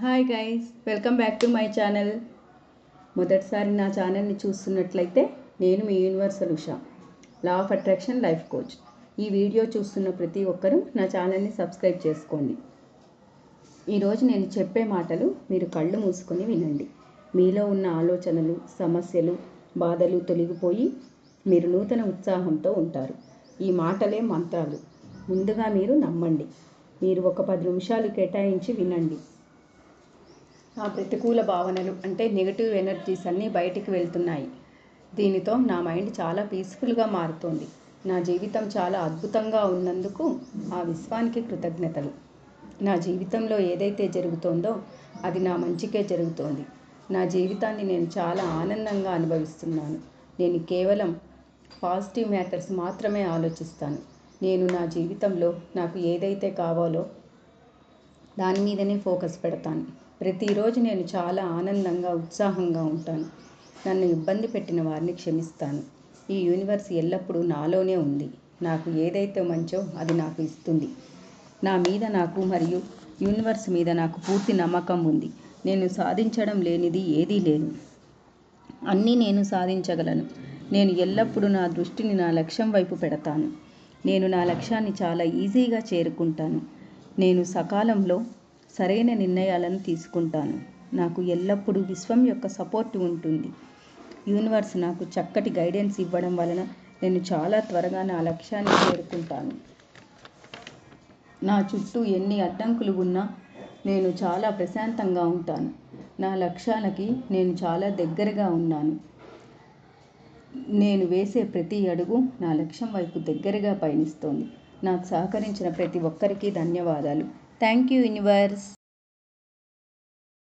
Hi guys, welcome back to my channel. మొదటిసారి నా ఛానల్ని చూస్తున్నట్లయితే నేను మీ universal Usha, law of attraction life coach. ఈ వీడియో చూస్తున్న ప్రతి ఒక్కరూ నా ఛానల్ని సబ్స్క్రైబ్ చేసుకోండి. ఈరోజు నేను చెప్పే మాటలు మీరు కళ్ళు మూసుకొని వినండి. మీలో ఉన్న ఆలోచనలు, సమస్యలు, బాధలు తొలగిపోయి మీరు నూతన ఉత్సాహంతో ఉంటారు. ఈ మాటలే మంత్రాలు. ముందుగా మీరు నమ్మండి. మీరు ఒక 10 నిమిషాలు కేటాయించి వినండి. ఆ ప్రతికూల భావనలు అంటే నెగటివ్ ఎనర్జీస్ అన్నీ బయటికి వెళ్తున్నాయి. దీనితో నా మైండ్ చాలా పీస్ఫుల్గా మారుతోంది. నా జీవితం చాలా అద్భుతంగా ఉన్నందుకు ఆ విశ్వానికి కృతజ్ఞతలు. నా జీవితంలో ఏదైతే జరుగుతోందో అది నా మంచికే జరుగుతోంది. నా జీవితాన్ని నేను చాలా ఆనందంగా అనుభవిస్తున్నాను. నేను కేవలం పాజిటివ్ మ్యాటర్స్ మాత్రమే ఆలోచిస్తాను. నేను నా జీవితంలో నాకు ఏదైతే కావాలో దాని మీదనే ఫోకస్ పెడతాను. ప్రతిరోజు నేను చాలా ఆనందంగా, ఉత్సాహంగా ఉంటాను. నన్ను ఇబ్బంది పెట్టిన వారిని క్షమిస్తాను. ఈ యూనివర్స్ ఎల్లప్పుడూ నాలోనే ఉంది. నాకు ఏదైతే మంచో అది నాకు ఇస్తుంది. నా మీద నాకు మరియు యూనివర్స్ మీద నాకు పూర్తి నమ్మకం ఉంది. నేను సాధించడం లేనిది ఏదీ లేదు. అన్నీ నేను సాధించగలను. నేను ఎల్లప్పుడూ నా దృష్టిని నా లక్ష్యం వైపు పెడతాను. నేను నా లక్ష్యాన్ని చాలా ఈజీగా చేరుకుంటాను. నేను సకాలంలో సరైన నిర్ణయాలను తీసుకుంటాను. నాకు ఎల్లప్పుడూ విశ్వం యొక్క సపోర్ట్ ఉంటుంది. యూనివర్స్ నాకు చక్కటి గైడెన్స్ ఇవ్వడం వలన నేను చాలా త్వరగా నా లక్ష్యాన్ని చేరుకుంటాను. నా చుట్టూ ఎన్ని అడ్డంకులు ఉన్నా నేను చాలా ప్రశాంతంగా ఉంటాను. నా లక్ష్యాలకి నేను చాలా దగ్గరగా ఉన్నాను. నేను వేసే ప్రతి అడుగు నా లక్ష్యం వైపు దగ్గరగా పయనిస్తోంది. నాకు సహకరించిన ప్రతి ఒక్కరికి ధన్యవాదాలు. Thank you universe.